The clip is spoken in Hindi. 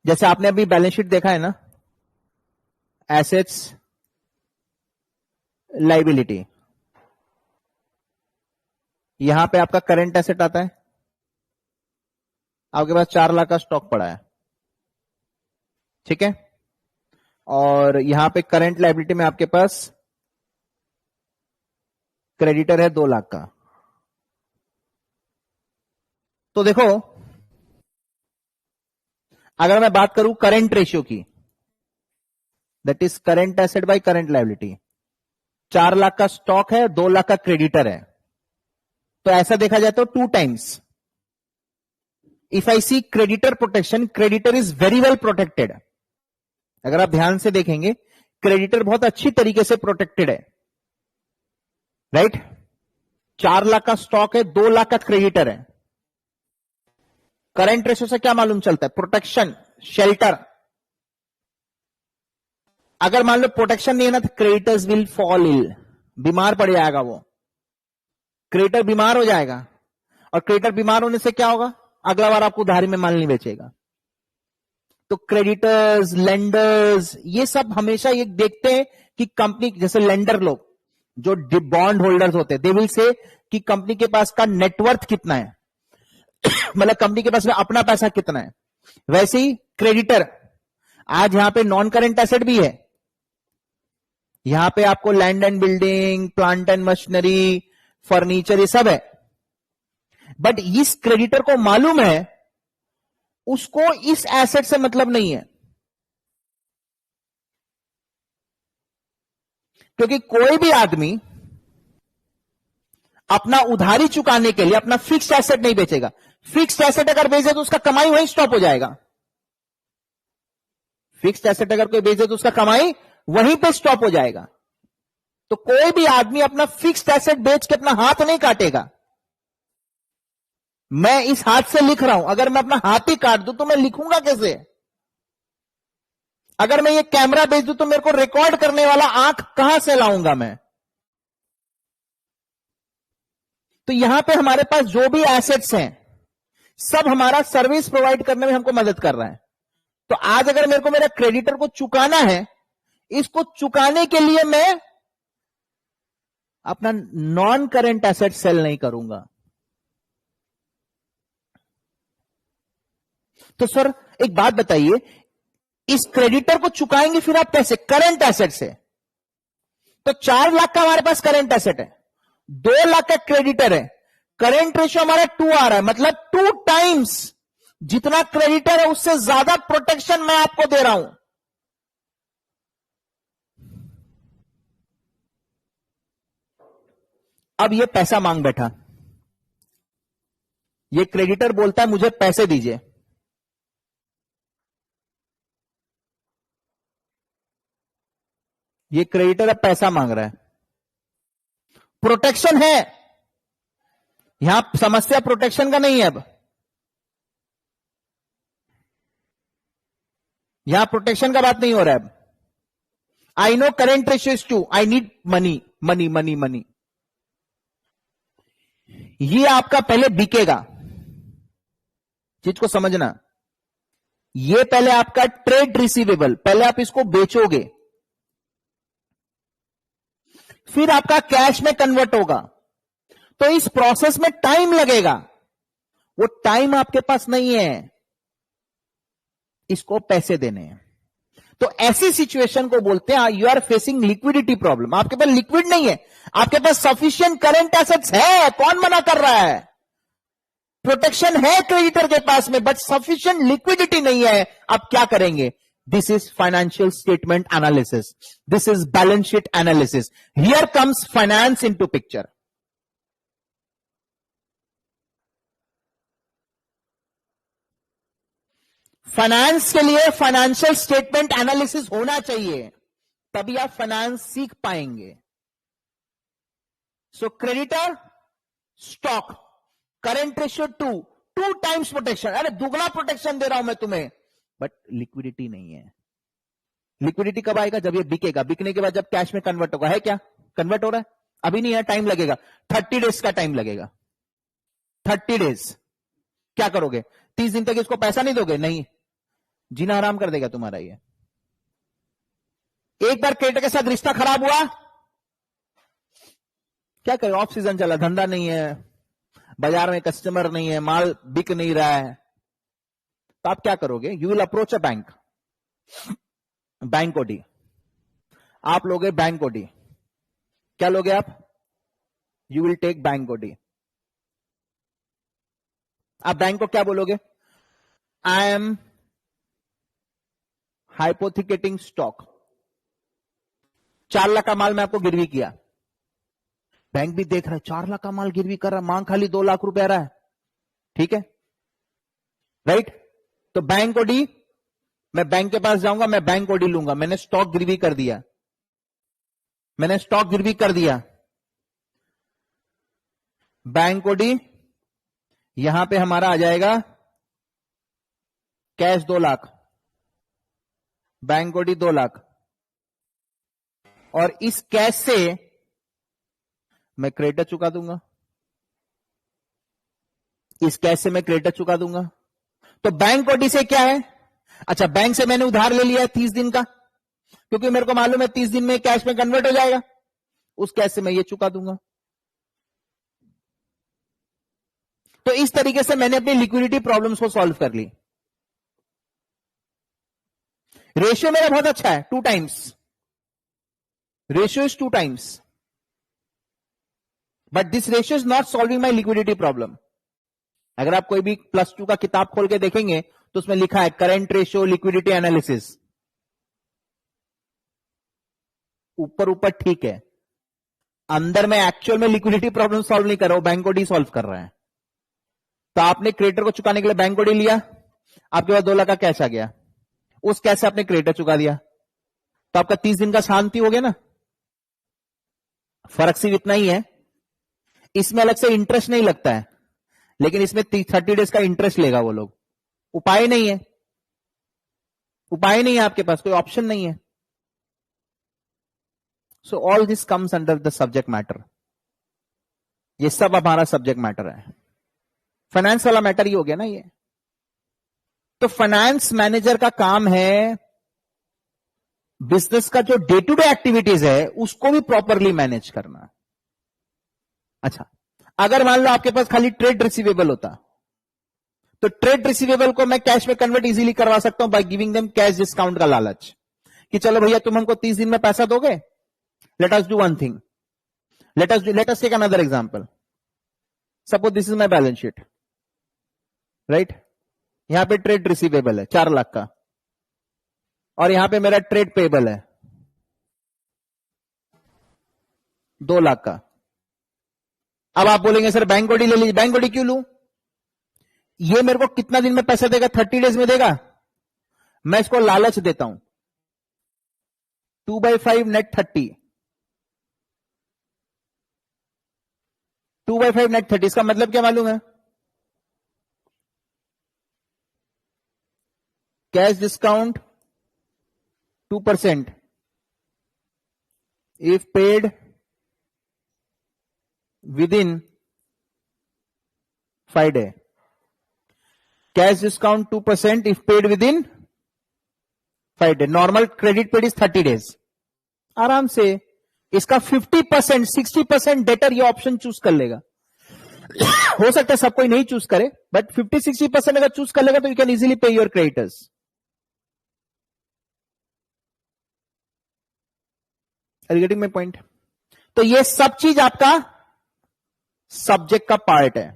जैसे आपने अभी बैलेंस शीट देखा है ना, एसेट्स लाइबिलिटी, यहां पे आपका करंट एसेट आता है, आपके पास 4 लाख का स्टॉक पड़ा है, ठीक है, और यहां पे करंट लाइबिलिटी में आपके पास क्रेडिटर है 2 लाख का। तो देखो, अगर मैं बात करूं करंट रेशियो की, that is current asset by current liability, 4 lakh का स्टॉक है, 2 लाख का क्रेडिटर है, तो ऐसा देखा जाए तो 2 times. If I see creditor protection, creditor is very well protected. अगर आप ध्यान से देखेंगे, क्रेडिटर बहुत अच्छी तरीके से प्रोटेक्टेड है, राइट? 4 लाख का स्टॉक है, 2 लाख का क्रेडिटर है। करंट रेशियो से क्या मालूम चलता है? Protection, shelter. अगर मान लो प्रोटेक्शन नहीं है ना, तो क्रेडिटर्स विल फॉल इल, बीमार पड़ जाएगा वो, क्रेडिटर बीमार हो जाएगा, और क्रेडिटर बीमार होने से क्या होगा? अगला बार आपको उधारी में माल नहीं बेचेगा। तो क्रेडिटर्स, लेंडर्स, ये सब हमेशा ये देखते हैं कि कंपनी, जैसे लेंडर लोग जो बॉन्ड होल्डर्स होते हैं, दे विल से कि कंपनी के पास का नेटवर्थ कितना है मतलब कंपनी के पास में अपना पैसा कितना है। वैसे ही क्रेडिटर, आज यहां पे नॉन करेंट एसेट भी है, यहां पे आपको land and building, plant and machinery, furniture, ये सब है, बट इस क्रेडिटर को मालूम है उसको इस एसेट से मतलब नहीं है, क्योंकि कोई भी आदमी अपना उधारी चुकाने के लिए अपना फिक्स्ड एसेट नहीं बेचेगा। फिक्स्ड एसेट अगर बेचे तो उसका कमाई वहीं स्टॉप हो जाएगा। फिक्स्ड एसेट अगर कोई बेचे तो उसका कमाई वहीं पे स्टॉप हो जाएगा। तो कोई भी आदमी अपना फिक्स्ड एसेट बेच के अपना हाथ नहीं काटेगा। मैं इस हाथ से लिख रहा हूं, अगर मैं अपना हाथ ही काट दूं तो मैं लिखूंगा कैसे? अगर मैं ये कैमरा बेच दूं तो मेरे को रिकॉर्ड करने वाला आंख कहां से लाऊंगा मैं? तो यहां पे हमारे पास जो भी एसेट्स हैं, सब हमारा सर्विस प्रोवाइड करने में हमको मदद कर रहा है। तो आज अगर मेरे को मेरा क्रेडिटर को चुकाना है, इसको चुकाने के लिए मैं अपना नॉन करेंट एसेट सेल नहीं करूंगा। तो सर एक बात बताइए, इस क्रेडिटर को चुकाएंगे फिर आप कैसे? करंट एसेट से। तो 4 लाख का हमारे पास करंट एसेट है, 2 लाख का क्रेडिटर है, करंट रेशियो हमारा 2 आ रहा है, मतलब 2 टाइम्स जितना क्रेडिटर है उससे ज्यादा प्रोटेक्शन मैं आपको दे रहा हूं। अब ये पैसा मांग बैठा, ये क्रेडिटर बोलता है मुझे पैसे दीजिए, ये क्रेडिटर अब पैसा मांग रहा है, प्रोटेक्शन है यहां, समस्या प्रोटेक्शन का नहीं है। अब यहां प्रोटेक्शन का बात नहीं हो रहा है। अब I know current ratio is 2, I need money money money money. ये आपका पहले बिकेगा, चीज को समझना, ये पहले आपका ट्रेड रिसीवेबल, पहले आप इसको बेचोगे, फिर आपका कैश में कन्वर्ट होगा। तो इस प्रोसेस में टाइम लगेगा, वो टाइम आपके पास नहीं है, इसको पैसे देने हैं। तो ऐसी सिचुएशन को बोलते हैं you are facing liquidity problem. आपके पास लिक्विड नहीं है, आपके पास सफिशिएंट करंट एसेट्स है, कौन मना कर रहा है? प्रोटेक्शन है क्रेडिटर के पास में, बट सफिशिएंट लिक्विडिटी नहीं है। अब क्या करेंगे? This is financial statement analysis, this is balance sheet analysis, here comes finance into picture. Finance के लिए फाइनेंशियल स्टेटमेंट एनालिसिस होना चाहिए, तभी आप फाइनेंस सीख पाएंगे। So creditor, stock, current ratio 2 times protection, अरे दुगना प्रोटेक्शन दे रहा हूं मैं तुम्हें, बट लिक्विडिटी नहीं है। लिक्विडिटी कब आएगा? जब ये बिकेगा, बिकने के बाद जब कैश में कन्वर्ट होगा। है क्या कन्वर्ट हो रहा है? अभी नहीं है, टाइम लगेगा, 30 डेज का टाइम लगेगा। 30 डेज क्या करोगे? 30 दिन तक इसको पैसा नहीं दोगे? नहीं, जीना हराम कर देगा तुम्हारा ये। एक बार क्रेडिटर के साथ रिश्ता खराब हुआ, क्या करें, ऑफ सीजन चला, धंधा नहीं है, बाजार में कस्टमर नहीं है, माल बिक नहीं रहा है, तो आप क्या करोगे? You will approach a bank, bank OD, आप लोगे बैंक ओडी। क्या लोगे आप? You will take bank OD. आप बैंक को क्या बोलोगे? I am hypothecating stock, 4 lakh का माल मैं आपको गिरवी किया, बैंक भी देख रहा है 4 लाख का माल गिरवी कर रहा, मांग खाली 2 लाख रुपया रहा है, ठीक है, राइट? तो बैंक ओडी, मैं बैंक के पास जाऊंगा, मैं बैंक ओडी लूंगा, मैंने स्टॉक गिरवी कर दिया, मैंने स्टॉक गिरवी कर दिया, बैंक ओडी, यहां पे हमारा आ जाएगा cash 2 lakh, bank OD 2 lakh, और इस कैश से मैं क्रेडिटर चुका दूंगा, इस कैश से मैं क्रेडिटर चुका दूंगा। तो बैंक ओडी से क्या है? अच्छा, बैंक से मैंने उधार ले लिया है 30 दिन का, क्योंकि मेरे को मालूम है 30 दिन में कैश में कन्वर्ट हो जाएगा, उस कैश से मैं ये चुका दूंगा। तो इस तरीके से मैंने अपनी लिक्विडिटी प्रॉब्लम्स को सॉल्व कर ली। रेशियो मेरा बहुत अच्छा है, 2 times, ratio is 2 times, but this ratio is not solving my liquidity problem. अगर आप कोई भी +2 का किताब खोल के देखेंगे तो उसमें लिखा है करंट रेशियो लिक्विडिटी एनालिसिस, ऊपर ऊपर ठीक है, अंदर में एक्चुअल में लिक्विडिटी प्रॉब्लम सॉल्व नहीं कर रहा हूं, बैंक ओडी सॉल्व कर रहा है। तो आपने क्रेडिटर को चुकाने के लिए बैंक ओडी लिया, आपके पास 2 लाख का कैश आ गया, उस कैश से आपने क्रेडिटर चुका दिया, तो आपका 30 दिन का शांति हो गया ना। फर्क सिर्फ इतना ही है, इसमें अलग से इंटरेस्ट नहीं लगता है, लेकिन इसमें 30 डेज का इंटरेस्ट लेगा वो लोग। उपाय नहीं है, उपाय नहीं है, आपके पास कोई ऑप्शन नहीं है। So all this comes under the subject matter, ये सब हमारा सब्जेक्ट मैटर है। फाइनेंस वाला मैटर ही हो गया ना ये। तो फाइनेंस मैनेजर का काम है बिजनेस का जो डे टू डे एक्टिविटीज है उसको भी प्रॉपरली मैनेज करना। अच्छा, अगर मान लो आपके पास खाली ट्रेड रिसीवेबल होता, तो ट्रेड रिसीवेबल को मैं कैश में कन्वर्ट इजीली करवा सकता हूं by giving them cash discount का लालच, कि चलो भैया तुम हमको 30 दिन में पैसा दोगे, let us do one thing, let us take another example. Suppose this is my balance sheet, right? यहां पे ट्रेड रिसीवेबल है 4 लाख का, और यहां पे मेरा ट्रेड पेबल है 2 लाख का। अब आप बोलेंगे सर बैंक ओडी ले लीजिए, बैंक ओडी क्यों लूं? ये मेरे को कितना दिन में पैसा देगा? 30 डेज में देगा। मैं इसको लालच देता हूं, 2/5 नेट 30, 2/5 नेट 30। इसका मतलब क्या मालूम है? Cash discount 2% if paid within 5 days, cash discount 2% if paid within 5 days, normal credit paid is 30 days। आराम से इसका 50%, 60% डेटर ये ऑप्शन चूज कर लेगा। हो सकता है सब कोई नहीं चूज करे, बट 50-60% अगर चूज कर लेगा तो यू कैन इजीली पे your creditors. Are you getting my point? तो ये सब चीज आपका सब्जेक्ट का पार्ट है।